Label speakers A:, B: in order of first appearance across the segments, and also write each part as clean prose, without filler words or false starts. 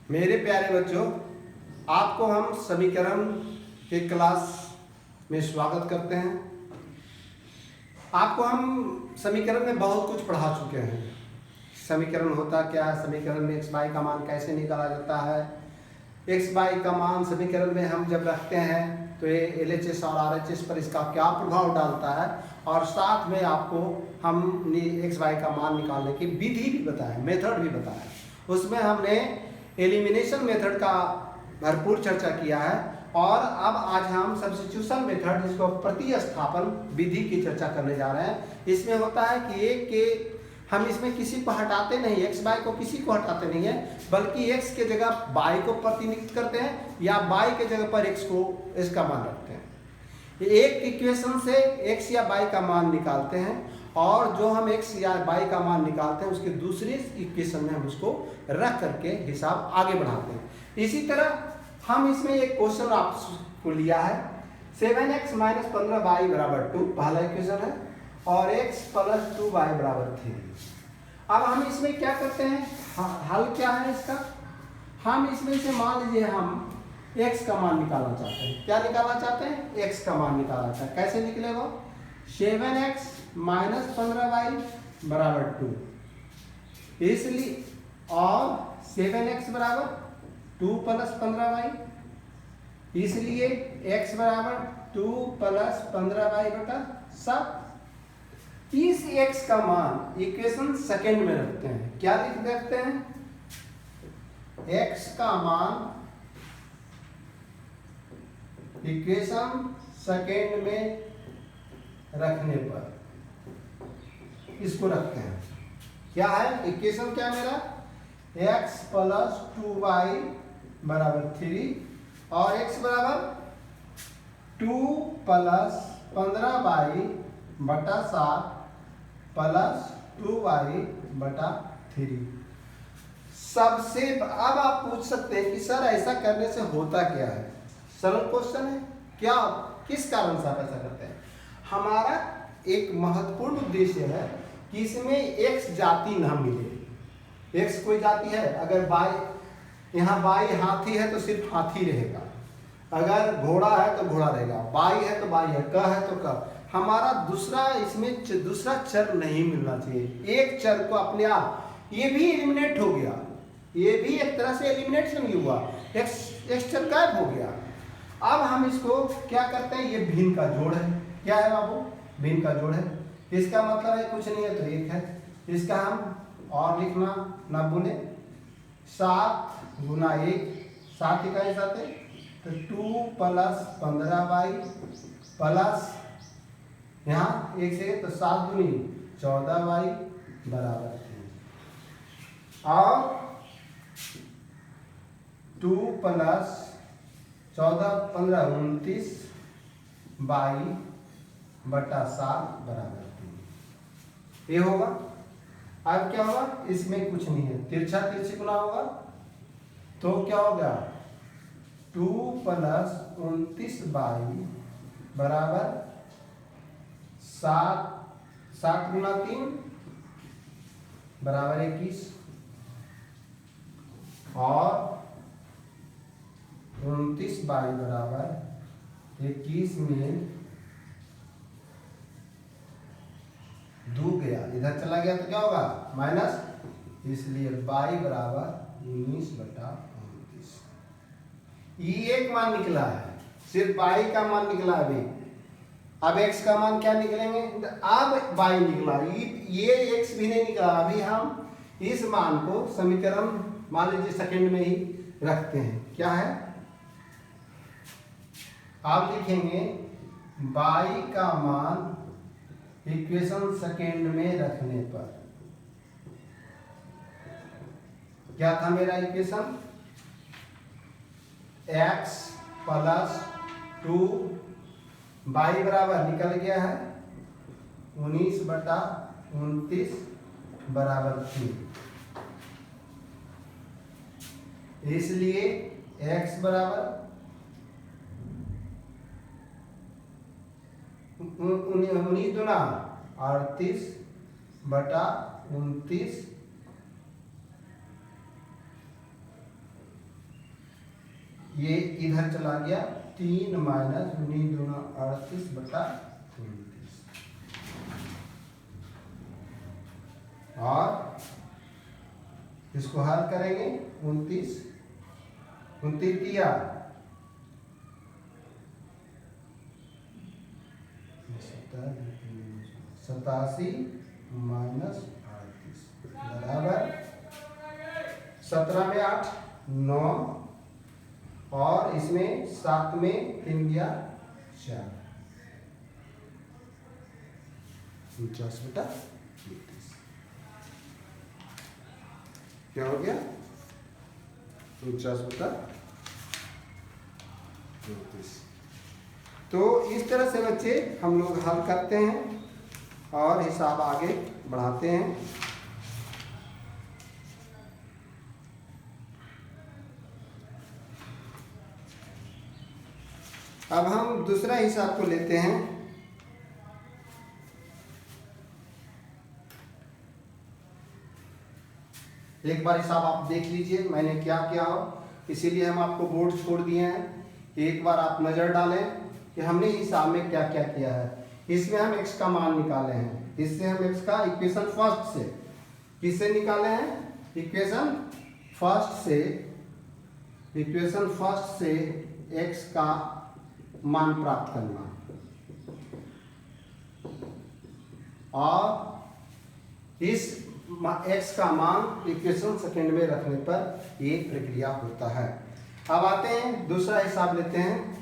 A: मेरे प्यारे बच्चों, आपको हम समीकरण के क्लास में स्वागत करते हैं। आपको हम समीकरण में बहुत कुछ पढ़ा चुके हैं। समीकरण होता क्या है, समीकरण में एक्स वाई का मान कैसे निकाला जाता है, एक्स वाई का मान समीकरण में हम जब रखते हैं तो ये LHS और RHS पर इसका क्या प्रभाव डालता है, और साथ में आपको हम एक्स वाई का मान निकालने की विधि भी बताया, मेथड भी बताया। उसमें हमने एलिमिनेशन मेथड का भरपूर चर्चा किया है, और अब आज हम सब्स्टिट्यूशन मेथड, जिसको प्रतिस्थापन विधि की चर्चा करने जा रहे हैं। इसमें होता है कि एक के हम इसमें किसी को हटाते नहीं, एक्स वाई को किसी को हटाते नहीं है, बल्कि एक्स के जगह वाई को प्रतिनिधित्व करते हैं या वाई के जगह पर एक्स को इसका मान रखते हैं। एक इक्वेशन से एक्स या वाई का मान निकालते हैं, और जो हम एक्स या वाई का मान निकालते हैं उसके दूसरे इक्वेशन में हम उसको रख करके हिसाब आगे बढ़ाते हैं। इसी तरह हम इसमें एक क्वेश्चन आपको लिया है, 7x - 15y = 2 पहला इक्वेशन है, और x + 2y = 3। अब हम इसमें क्या करते हैं, हल क्या है इसका, हम इसमें से मान लीजिए हम x का मान निकालना चाहते हैं। क्या निकालना चाहते हैं? x का मान निकालना चाहते हैं। कैसे निकलेगा? 7x - 15y = 2, इसलिए और 7x = 2 + 15y, इसलिए x = 2 + 15y / 7। इस x का मान इक्वेशन सेकंड में रखते हैं। क्या रखते हैं? x का मान इक्वेशन सेकंड में रखने पर इसको रखते हैं। क्या है इक्वेशन? क्या मेरा x + 2y = 3 और x = 2 + 15y / 7 + 2y / 3। सबसे अब आप पूछ सकते हैं कि सर ऐसा करने से होता क्या है? सरल क्वेश्चन है। क्या, किस कारण से आप ऐसा करते हैं? हमारा एक महत्वपूर्ण उद्देश्य है कि इसमें x जाति ना मिले। x कोई जाति है, अगर y यहाँ y हाथी है तो सिर्फ हाथी रहेगा, अगर घोड़ा है तो घोड़ा रहेगा, बाई है तो बाई है, क है तो क। हमारा दूसरा इसमें दूसरा चर नहीं मिलना चाहिए। एक चर को अपने आप, ये भी एलिमिनेट हो गया, ये भी एक तरह से एलिमिनेशन ही हुआ, एक चर गायब हो गया। अब हम इसको क्या करते हैं, ये भिन्न का जोड़ है। क्या है बाबू? भिन्न का जोड़ है। इसका मतलब है कुछ नहीं है तो एक है। इसका हम और लिखना ना भूले, 7 × 1 7 इकाई 7 है, तो 2 + 15y प्लस यहाँ 1 से तो 7 × 14y = 3, और 2 + 14 + 15 29 y / 7 = 3। ये होगा। अब क्या होगा? इसमें कुछ नहीं है, तिरछा तिरछी गुना होगा, तो क्या हो गया? 2 + 29y = 7 7 × 3 = 21, और 29y = 21 में 2 गया, इधर चला गया तो क्या होगा? माइनस, इसलिए y = 19/29। ये एक मान निकला है, सिर्फ y का मान निकला अभी। अब x का मान क्या निकलेंगे? अब y निकला, ये x भी नहीं निकला। अभी हम इस मान को समीकरण मान लीजिए सेकंड में ही रखते हैं। क्या है? आप लिखेंगे y का मान इक्वेशन सेकंड में रखने पर। क्या था मेरा इक्वेशन? x + 2 y बराबर निकल गया है 19/29 = 3, इसलिए x = 19 × 38/29 ये इधर चला गया 3 माइनस 19 दूना 38 बटा 29 और इसको हल करेंगे 29 दिया 87 माइनस 38 बराबर 17 में 8 9 और इसमें 7 में 3 गया 4 49 बटा 29 क्या हो गया 49 बटा 29। तो इस तरह से बच्चे हम लोग हल करते हैं और हिसाब आगे बढ़ाते हैं। अब हम दूसरा हिसाब को लेते हैं। एक बार हिसाब आप देख लीजिए मैंने क्या किया हो, इसीलिए हम आपको बोर्ड छोड़ दिए हैं। एक बार आप नज़र डालें कि हमने हिसाब में क्या क्या किया है। इसमें हम x का मान निकाले हैं, इससे हम x का इक्वेशन फर्स्ट से किससे निकाले हैं, इक्वेशन फर्स्ट से x का मान प्राप्त करना और इस x का मान इक्वेशन सेकंड में रखने पर ये प्रक्रिया होता है। अब आते हैं दूसरा हिसाब लेते हैं।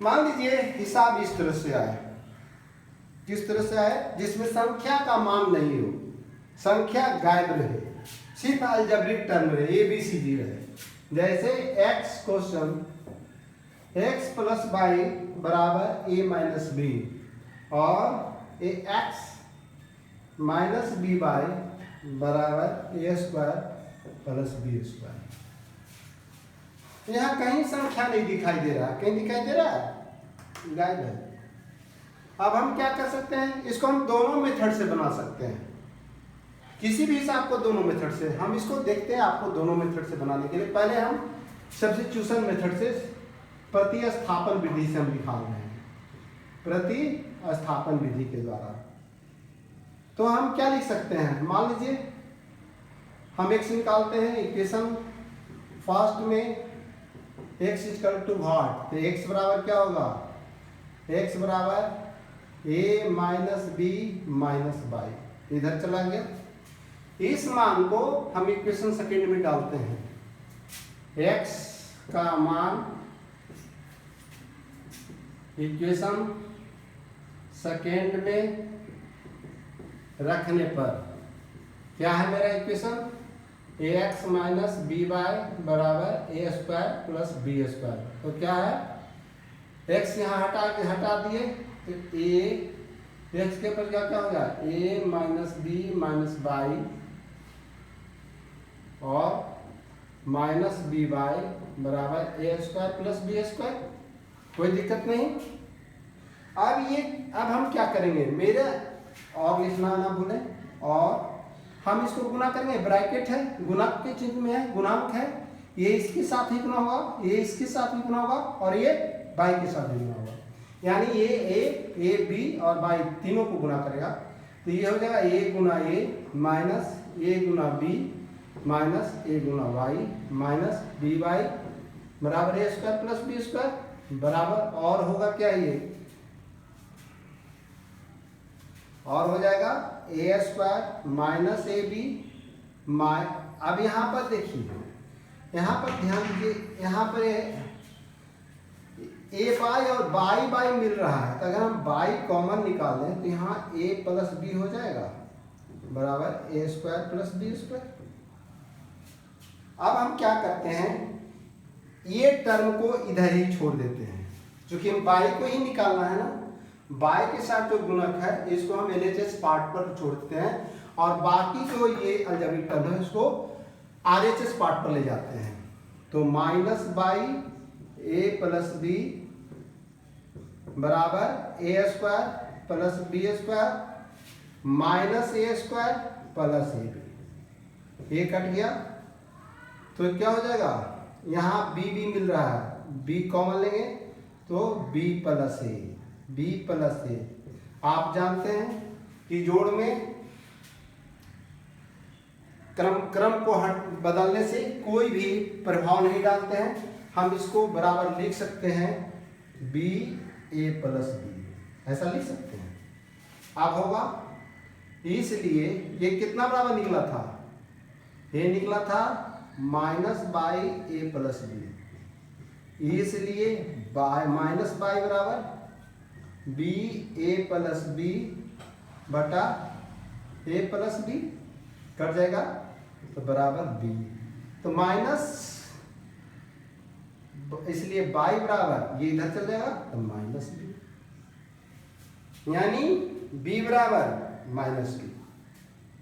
A: मान लीजिए हिसाब इस तरह से आए, किस तरह से आए, जिसमें संख्या का मान नहीं हो, संख्या गायब रहे, सिर्फ अलजेब्रिक टर्म रहे, ABCD रहे। जैसे x question x plus Y बराबर a माइनस बी और x माइनस बी वाई बराबर a square plus B square. यहाँ कहीं संख्या नहीं दिखाई दे रहा, कहीं दिखाई दे रहा है, गायब है। अब हम क्या कर सकते हैं, इसको हम दोनों मेथड से बना सकते हैं, किसी भी हिसाब को दोनों मेथड से। हम इसको देखते हैं आपको दोनों मेथड से बनाने के लिए। पहले हम सब्स्टिट्यूशन मेथड से प्रतिस्थापन विधि से हम निकाल रहे हैं, प्रतिस्थापन विधि के द्वारा। तो हम क्या लिख सकते हैं, मान लीजिए हम x निकालते हैं, इक्वेशन फर्स्ट में x इक्वल टू व्हाट, तो x बराबर क्या होगा, x बराबर a minus B minus Y, इधर चला गया। इस मान को हम इक्वेशन सेकंड में डालते हैं, x का मान इक्वेशन सेकंड में रखने पर क्या है मेरा equation, ax minus B Y बराबर a square plus B square. तो क्या है, x यहाँ हटा दिए तो a x के पर क्या हो गया, a minus B minus Y और माइनस बी वाई बराबर a square plus B square. कोई दिक्कत नहीं। अब हम क्या करेंगे, मेरे और लिखना ना भूलें, और हम इसको गुना करेंगे, ब्रैकेट है, गुणक के चिन्ह में है, गुणांक है, ये इसके साथ ही गुना होगा, ये इसके साथ ही गुना होगा और ये बाई के साथ ही गुना होगा। यानी ये ए बी और बाई तीनों को गुना करेगा, तो ये हो जाएगा a गुना a माइनस a गुना b माइनस a गुना y माइनस बी वाई बराबर a square plus B square बराबर, और होगा क्या, ये और हो जाएगा a square minus A B माइ। अब यहाँ पर देखिए, यहाँ पर ध्यान दीजिए, यहाँ पर ए बाई और बाई मिल रहा है, तो अगर हम बाई कॉमन निकालें तो यहाँ a प्लस बी हो जाएगा बराबर a square plus B square. अब हम क्या करते हैं, ये टर्म को इधर ही छोड़ देते हैं, क्योंकि हम बाई को ही निकालना है ना, बाय के साथ जो गुणक है इसको हम LHS पार्ट पर छोड़ते हैं और बाकी जो ये अलजेब्रिक टर्म है उसको RHS पार्ट पर ले जाते हैं। तो minus by A plus B बराबर A square plus B square minus A square plus A B. ये कट गया तो क्या हो जाएगा, यहाँ बी मिल रहा है, बी कॉमन लेंगे तो बी प्लस ए। आप जानते हैं कि जोड़ में क्रम को बदलने से कोई भी प्रभाव नहीं डालते हैं। हम इसको बराबर लिख सकते हैं बी ए प्लस बी, ऐसा लिख सकते हैं। अब होगा इसलिए ये कितना बराबर निकला था, ये निकला था minus by A plus B, इसलिए बाय माइनस बाई बराबर बी ए प्लस बी बटा ए प्लस बी कट जाएगा तो बराबर बी। तो माइनस, इसलिए बाई बराबर ये इधर चल जाएगा तो माइनस बी, यानी बी बराबर माइनस बी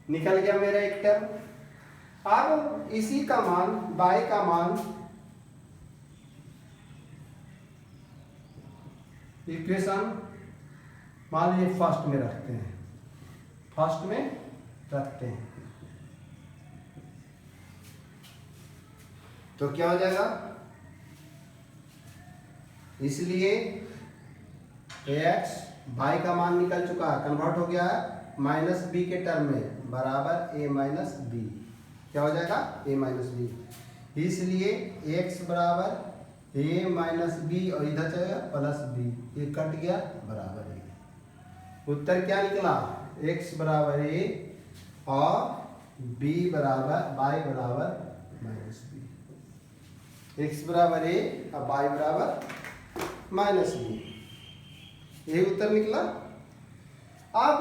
A: निकल गया मेरा एक टर्म। अब इसी का मान बाई का मान इक्वेशन मान लीजिए फर्स्ट में रखते हैं, तो क्या हो जाएगा, इसलिए x बाई का मान निकल चुका है, कन्वर्ट हो गया है माइनस बी के टर्म में बराबर a माइनस बी। क्या हो जाएगा a माइनस बी, इसलिए x बराबर a माइनस बी और इधर चलेगा प्लस बी, ये कट गया बराबर a। उत्तर क्या निकला, x बराबर a और b बराबर बाई बराबर माइनस बी। x बराबर a और y बराबर माइनस बी, ये उत्तर निकला। अब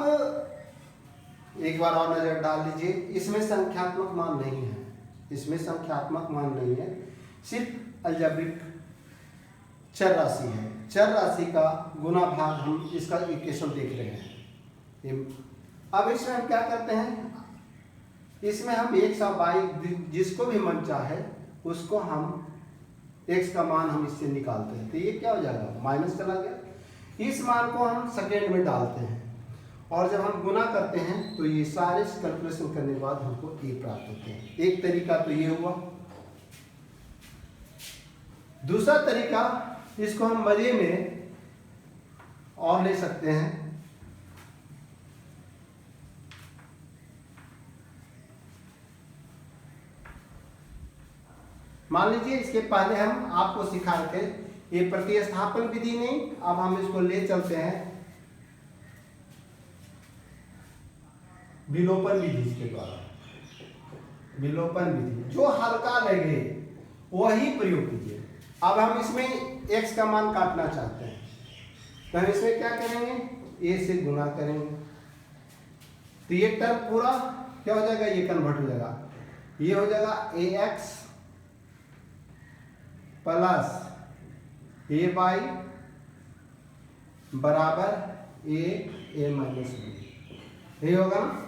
A: एक बार और नजर डाल लीजिए, इसमें संख्यात्मक मान नहीं है, सिर्फ अलजेब्रिक चर राशि है। चर राशि का गुना भाग हम इसका इक्वेशन देख रहे हैं। अब इसमें हम क्या करते हैं, इसमें हम x और y जिसको भी मन चाहे उसको हम x का मान हम इससे निकालते हैं, तो ये क्या हो जाएगा माइनस चला गया। इस मान को हम सेकेंड में डालते हैं और जब हम गुना करते हैं तो ये सारे कैलकुलेशन करने के बाद हमको a प्राप्त होते हैं। एक तरीका तो ये हुआ। दूसरा तरीका, इसको हम मजे में और ले सकते हैं। मान लीजिए इसके पहले हम आपको सिखाए थे ये प्रतिस्थापन विधि नहीं, अब हम इसको ले चलते हैं विलोपन विधि के द्वारा। विलोपन विधि जो हल्का लगे वही प्रयोग कीजिए। अब हम इसमें x का मान काटना चाहते हैं तो हम इसमें क्या करेंगे, a से गुना करेंगे तो ये टर्म पूरा क्या हो जाएगा, ये कन्वर्ट हो जाएगा, ये हो जाएगा ax प्लस ए बाई बराबर ए माइनस बी, ये होगा ना।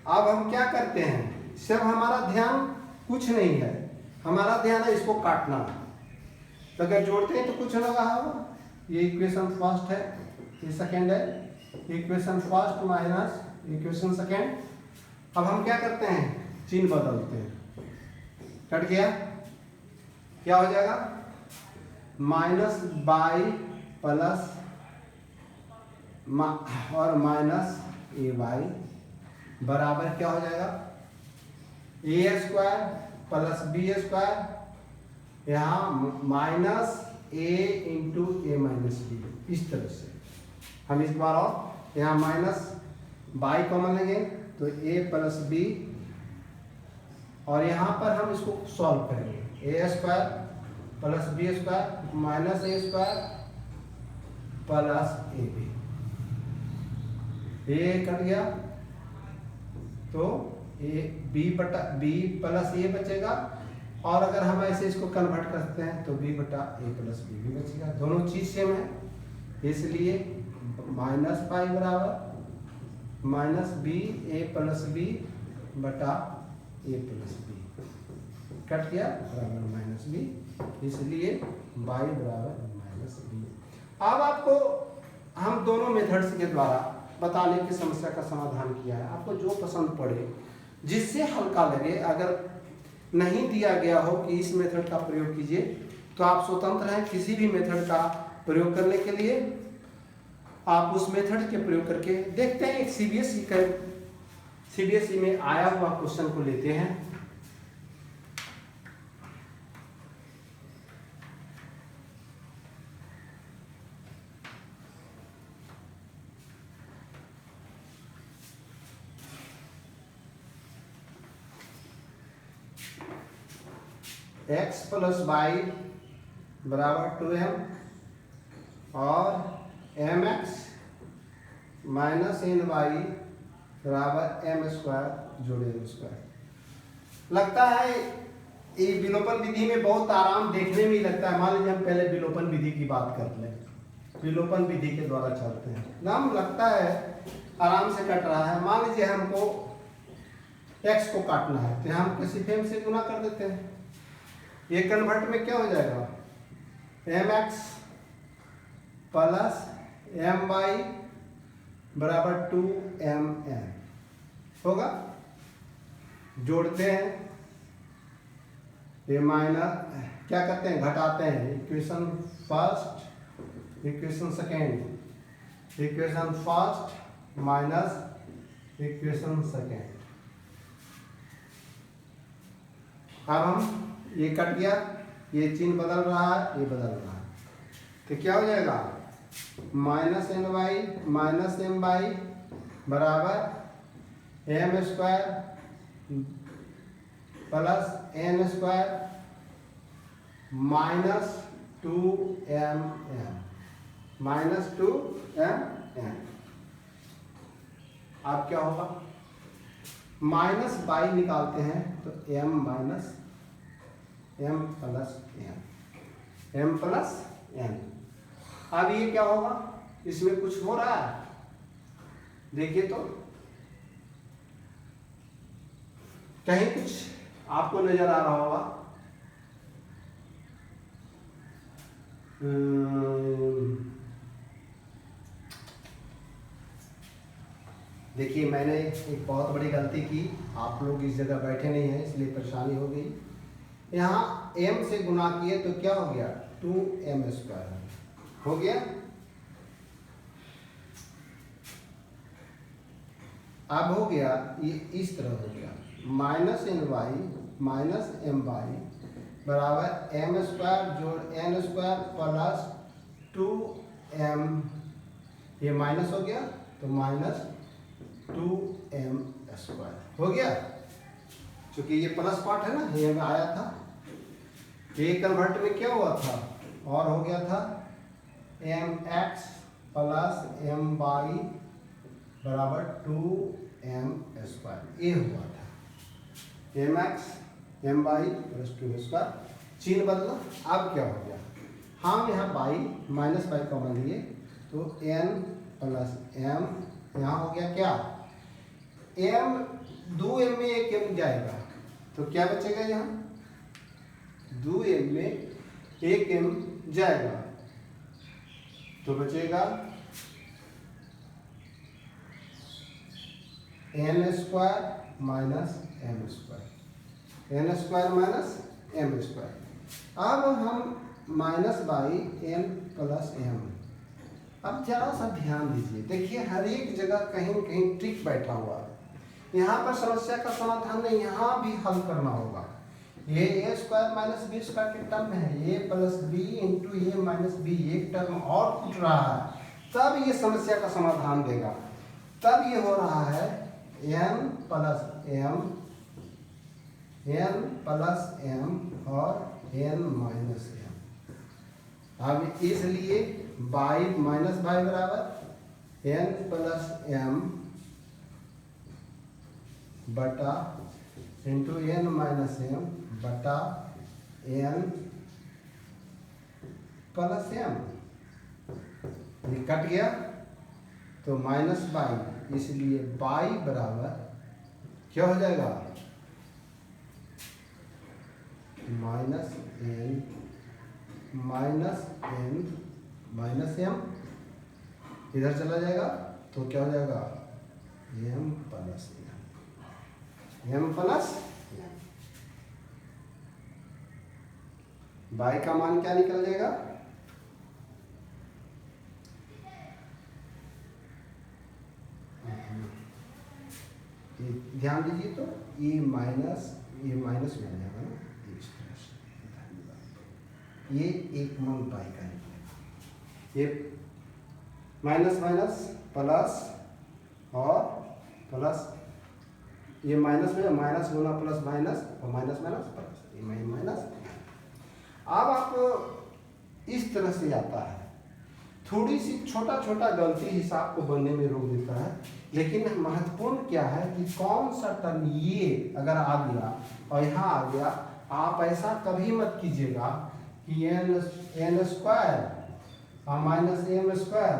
A: अब हम क्या करते हैं, सिर्फ हमारा ध्यान कुछ नहीं है, हमारा ध्यान है इसको काटना। तो अगर जोड़ते हैं तो कुछ होगा, ये इक्वेशन फर्स्ट है, ये सेकेंड है, equation first minus equation second. अब हम क्या करते हैं, चिन्ह बदलते हैं, कट गया, क्या हो जाएगा माइनस बाई प्लस और माइनस ए बाई बराबर क्या हो जाएगा ए स्क्वायर प्लस बी स्क्वायर, यहाँ माइनस ए इंटू ए माइनस बी। इस तरह से हम इस बार और यहाँ माइनस बाई कॉमन लेंगे तो ए प्लस बी और यहाँ पर हम इसको सॉल्व करेंगे, A square plus B square minus A square plus A B, ये कट गया तो ए बी बटा बी प्लस ए बचेगा और अगर हम ऐसे इसको कन्वर्ट करते हैं तो बी बटा ए प्लस बी भी बचेगा। दोनों चीज सेम है इसलिए माइनस पाई बराबर minus B A plus B बटा ए प्लस बी, कट गया बराबर माइनस बी, इसलिए बाई बराबर माइनस बी। अब आपको हम दोनों मेथड्स के द्वारा बताने की समस्या का समाधान किया है। आपको जो पसंद पड़े, जिससे हल्का लगे, अगर नहीं दिया गया हो कि इस मेथड का प्रयोग कीजिए तो आप स्वतंत्र हैं किसी भी मेथड का प्रयोग करने के लिए। आप उस मेथड के प्रयोग करके देखते हैं। एक सीबीएसई में आया हुआ क्वेश्चन को लेते हैं। x प्लस वाई बराबर 2m और mx माइनस एन वाई बराबर एम स्क्वायर जोड़े एम स्क्वायर। लगता है ये विलोपन विधि में बहुत आराम देखने में ही लगता है। मान लीजिए हम पहले विलोपन विधि की बात कर लें, विलोपन विधि के द्वारा चलते हैं, नाम लगता है आराम से कट रहा है। मान लीजिए हमको x को काटना है तो हम किसी फेम से गुना कर देते हैं। ये कन्वर्ट में क्या हो जाएगा, mx प्लस my बराबर 2mn होगा। जोड़ते हैं, ये माइनस क्या करते हैं, घटाते हैं। Equation first, equation second, equation first minus equation second. अब हम ये कट गया, ये चिन्ह बदल रहा है, ये बदल रहा है, तो क्या हो जाएगा, minus N Y minus M Y बराबर M square plus N square minus 2m minus 2m। अब क्या होगा, माइनस बाई निकालते हैं तो m minus m plus m plus n। अब ये क्या होगा, इसमें कुछ हो रहा है, देखिए तो कहीं कुछ आपको नजर आ रहा होगा। देखिए मैंने एक बहुत बड़ी गलती की, आप लोग इस जगह बैठे नहीं हैं इसलिए परेशानी हो गई। यहाँ m से गुना किए तो क्या हो गया, 2m स्क्वायर हो गया। अब हो गया ये इस तरह हो गया, minus N Y minus M Y बराबर एम स्क्वायर जोड़ एन स्क्वायर प्लस 2m, ये माइनस हो गया तो माइनस 2m स्क्वायर हो गया। क्योंकि ये प्लस पार्ट है ना, ये में आया था, ये कन्वर्ट में क्या हुआ था, और हो गया था mx प्लस एम वाई बराबर 2m स्क्वायर, ये हुआ था mx M Y plus 2 square. चिन्ह बदला, अब क्या हो गया, हम यहाँ बाई माइनस बाई कॉमन लिए तो n प्लस m, यहाँ हो गया क्या, m 2m में एक m जाएगा तो क्या बचेगा, यहाँ 2m में एक m जाएगा तो बचेगा n square minus m square, n square minus m square. अब हम minus by n plus m। अब जरा सा ध्यान दीजिए, देखिए हर एक जगह कहीं न कहीं ट्रिक बैठा हुआ है। यहाँ पर समस्या का समाधान नहीं, यहाँ भी हल करना होगा। ये ए स्क्वायर माइनस बी स्क्वायर के टर्म है, ए प्लस बी इंटू ए माइनस बी, एक टर्म और फूट रहा है, तब ये समस्या का समाधान देगा। तब ये हो रहा है n प्लस m और n माइनस m। अब इसलिए बाई माइनस बाई बराबर n प्लस m बटा इंटू n माइनस m बटा n प्लस m। कट गया तो माइनस बाई, इसलिए बाई बराबर क्या हो जाएगा, माइनस एन माइनस एम, इधर चला जाएगा तो क्या हो जाएगा, एम प्लस बाई का मान क्या निकल जाएगा, ध्यान दीजिए तो ये माइनस मिल जाएगा ना, इस तरह से ये एक मान बाई का निकलेगा, ये माइनस प्लस और प्लस, ये माइनस में माइनस गुना प्लस माइनस और माइनस प्लस, ये माइनस। अब आप इस तरह से आता है, थोड़ी सी छोटा गलती हिसाब को बनने में रोक देता है, लेकिन महत्वपूर्ण क्या है कि कौन सा टर्म ये अगर आ गया और यहाँ आ गया, आप ऐसा कभी मत कीजिएगा कि n square minus m square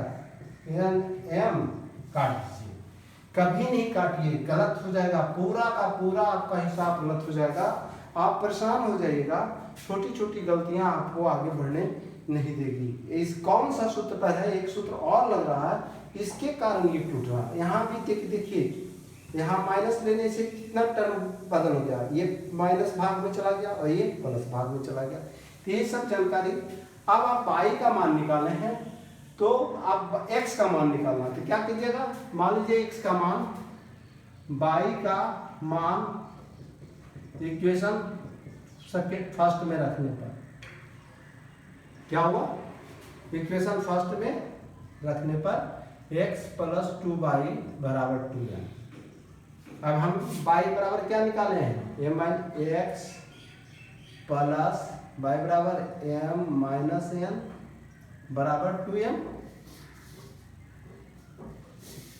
A: m काट दीजिए, कभी नहीं काटिए, गलत हो जाएगा, पूरा का पूरा आपका हिसाब गलत हो जाएगा, आप परेशान हो जाइएगा, छोटी गलतियां आपको आगे बढ़ने नहीं देगी। इस कौन सा सूत्र पर है, एक सूत्र और लग रहा है, इसके कारण ये टूट रहा है। यहाँ भी देखिए, यहाँ माइनस लेने से कितना टर्म बदल हो गया, ये माइनस भाग में चला गया और ये प्लस भाग में चला गया। तो ये सब जानकारी, अब आप बाई का मान निकाले हैं तो आप x का मान निकालना, तो क्या कीजिएगा, मान लीजिए x का मान, बाई का मान इक्वेशन फर्स्ट में रखने पर क्या हुआ, इक्वेशन फर्स्ट में रखने पर x प्लस 2y बराबर 2m। अब हम y बराबर क्या निकाले हैं, x प्लस y बराबर m माइनस n बराबर 2m,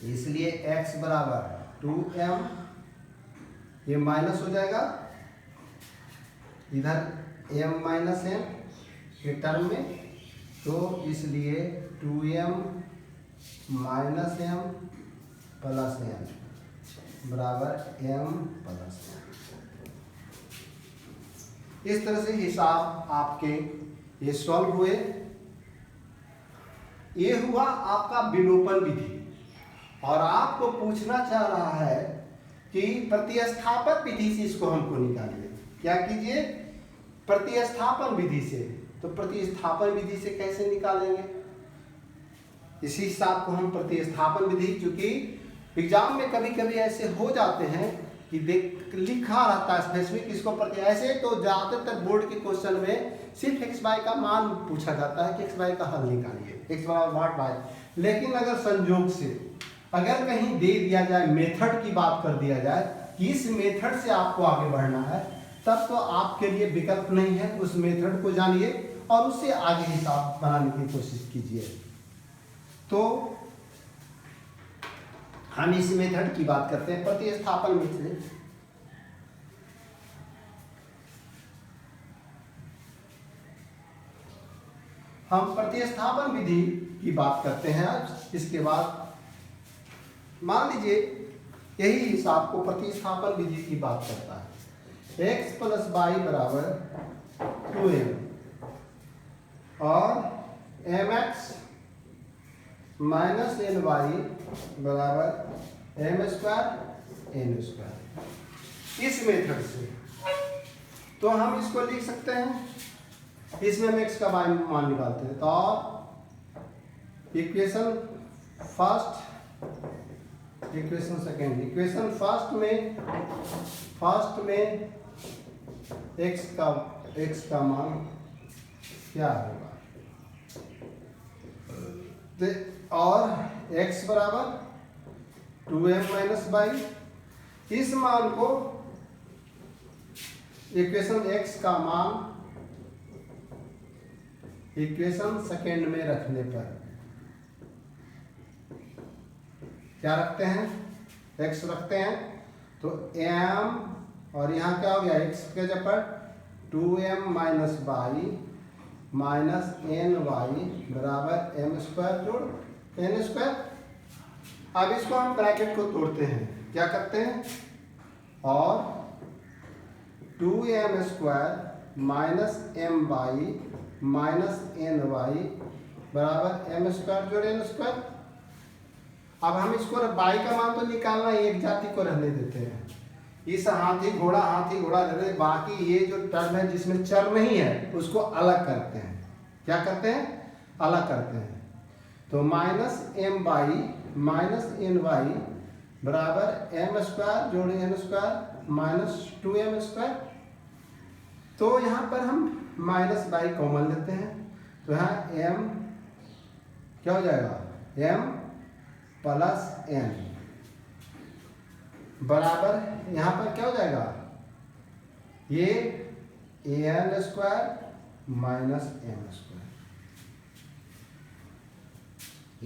A: इसलिए x बराबर 2m, ये माइनस हो जाएगा इधर m माइनस n के टर्म में, तो इसलिए 2m minus m plus n बराबर m प्लस n। इस तरह से हिसाब आपके ये सॉल्व हुए। ये हुआ आपका विलोपन विधि, और आपको पूछना चाह रहा है कि प्रतिस्थापन विधि से इसको हमको निकालिए। क्या कीजिए, प्रतिस्थापन विधि से, तो प्रतिस्थापन विधि से कैसे निकालेंगे, इसी हिसाब को हम प्रतिस्थापन विधि, चूंकि एग्जाम में कभी कभी ऐसे हो जाते हैं कि देख लिखा रहता है स्पेसिफिक इसको प्रति, ऐसे तो ज़्यादातर बोर्ड के क्वेश्चन में सिर्फ एक्स वाई का मान पूछा जाता है कि एक्स वाई का हल निकालिए, एक्स वाई वाई। लेकिन अगर संयोग से अगर कहीं दे दिया जाए, मेथड की बात कर दिया जाए कि इस मेथड से आपको आगे बढ़ना है, तब तो आपके लिए विकल्प नहीं है, उस मेथड को जानिए और उससे आगे हिसाब बनाने की कोशिश कीजिए। तो हम इस मेथड की बात करते हैं, प्रतिस्थापन मेथड। हम प्रतिस्थापन विधि की बात करते हैं आज। इसके बाद मान लीजिए यही हिसाब को प्रतिस्थापन विधि की बात करता है, x प्लस वाई बराबर 2m और mx माइनस एन वाई बराबर एम स्क्वायर एन स्क्वायर। इस मेथड से तो हम इसको लिख सकते हैं, इसमें हम x का वाई मान निकालते हैं, तो equation first, equation second, equation first में x का मान क्या होगा, और x बराबर 2m माइनस वाई, इस मान को इक्वेशन x का मान इक्वेशन सेकेंड में रखने पर क्या रखते हैं, x रखते हैं, तो m और यहाँ क्या हो गया, x के जगह पर 2m minus y minus N y बराबर एम स्क्वायर जोड़ एन स्क्वायर। अब इसको हम ब्रैकेट को तोड़ते हैं, क्या करते हैं, और 2m square minus M y minus N y बराबर एम स्क्वायर जोड़ एन स्क्वायर। अब हम इसको बाई का मान तो निकालना ही, एक जाति को रहने देते हैं, इस हाथी घोड़ा रहने, बाकी ये जो टर्म है जिसमें चर नहीं है उसको अलग करते हैं। क्या करते हैं, अलग करते हैं। तो minus M y minus N y बराबर एम स्क्वायर जोड़ N square minus 2m square. तो यहाँ पर हम माइनस बाई कॉमन लेते हैं, तो यहाँ m क्या हो जाएगा, m प्लस n बराबर यहाँ पर क्या हो जाएगा, ये an square minus m square.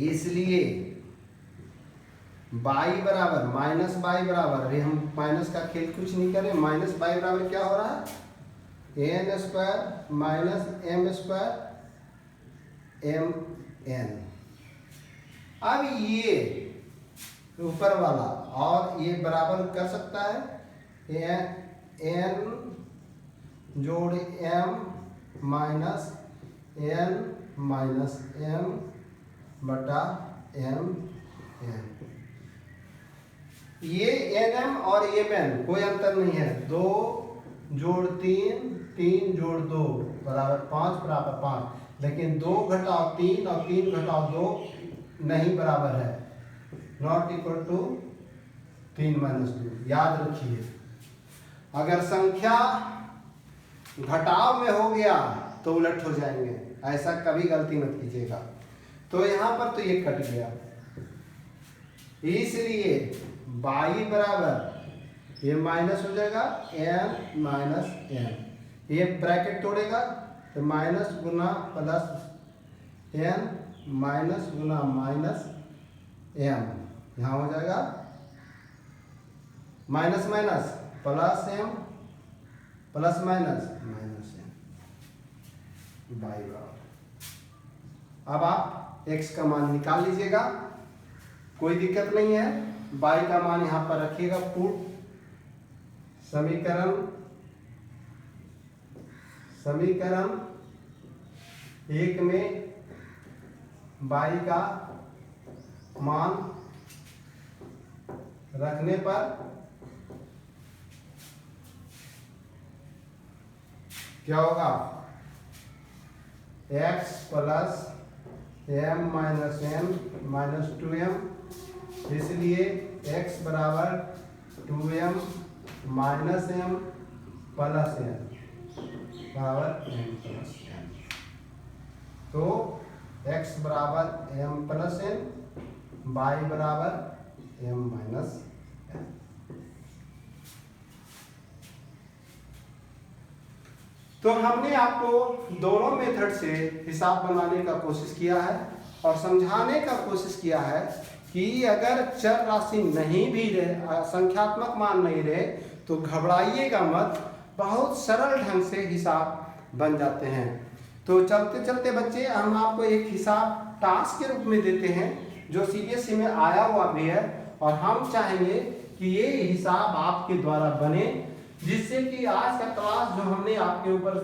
A: इसलिए बाई बराबर माइनस बाई बराबर, अभी हम माइनस का खेल कुछ नहीं करें, माइनस बाई बराबर क्या हो रहा है, n square minus m square m n. अब ये ऊपर वाला और ये बराबर कर सकता है एन जोड़ m minus n minus m बटा एम एन। ये एन एम और एम एन कोई अंतर नहीं है, 2 जोड़ 3 3 जोड़ 2 बराबर 5 बराबर 5, लेकिन 2 घटाओ 3 और 3 घटाओ 2 नहीं बराबर है, नॉट इक्वल टू 3 माइनस 2। याद रखिए, अगर संख्या घटाव में हो गया तो उलट हो जाएंगे, ऐसा कभी गलती मत कीजिएगा। तो यहाँ पर तो ये कट गया, इसलिए बाई बराबर ये माइनस हो जाएगा एन माइनस एन, ये ब्रैकेट तोड़ेगा तो माइनस गुना प्लस एन माइनस गुना माइनस एम, यहाँ हो जाएगा minus minus plus m plus minus minus m by बराबर। अब आप x का मान निकाल लीजिएगा, कोई दिक्कत नहीं है। y का मान यहाँ पर रखिएगा, पुट समीकरण 1 में y का मान रखने पर क्या होगा, x plus m minus n minus 2m, इसलिए x बराबर 2m minus m plus n बराबर m प्लस n। तो x बराबर m प्लस n, y बराबर m माइनस n। तो हमने आपको दोनों मेथड से हिसाब बनाने का कोशिश किया है और समझाने का कोशिश किया है कि अगर चर राशि नहीं भी रहे, संख्यात्मक मान नहीं रहे, तो घबराइएगा मत, बहुत सरल ढंग से हिसाब बन जाते हैं। तो चलते चलते बच्चे हम आपको एक हिसाब टास्क के रूप में देते हैं जो CBSE में आया हुआ भी है, और हम चाहेंगे कि ये हिसाब आपके द्वारा बने, जिससे कि आज का क्लास जो हमने आपके ऊपर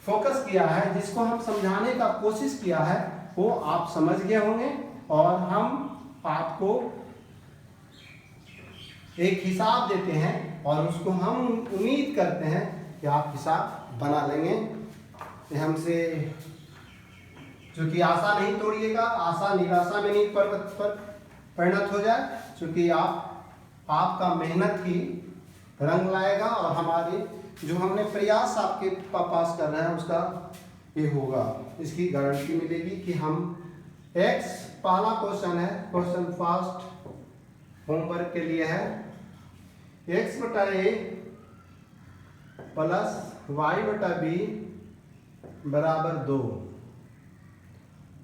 A: फोकस किया है, जिसको हम समझाने का कोशिश किया है, वो आप समझ गए होंगे। और हम आपको एक हिसाब देते हैं और उसको हम उम्मीद करते हैं कि आप हिसाब बना लेंगे। हमसे चूंकि आशा नहीं तोड़िएगा, आशा निराशा में नहीं परिणत हो जाए, क्योंकि आपका मेहनत ही रंग लाएगा और हमारे जो हमने प्रयास आपके पास कर रहे हैं उसका ये होगा, इसकी गारंटी मिलेगी कि हम x पहला क्वेश्चन है, क्वेश्चन फर्स्ट होमवर्क के लिए है, x बटा a प्लस y बटा b बराबर 2।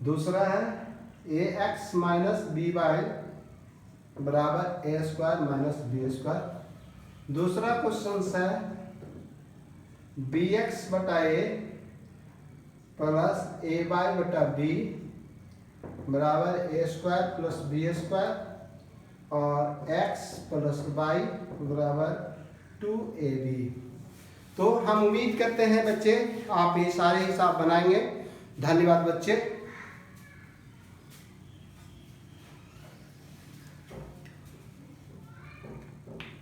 A: दूसरा है ax माइनस b वाई बराबर A square minus B square. दूसरा क्वेश्चन है bx बटा a प्लस ए वाई बटा बी बराबर A square plus B square और एक्स प्लस वाई बराबर 2ab। तो हम उम्मीद करते हैं बच्चे आप ये सारे हिसाब बनाएंगे। धन्यवाद बच्चे।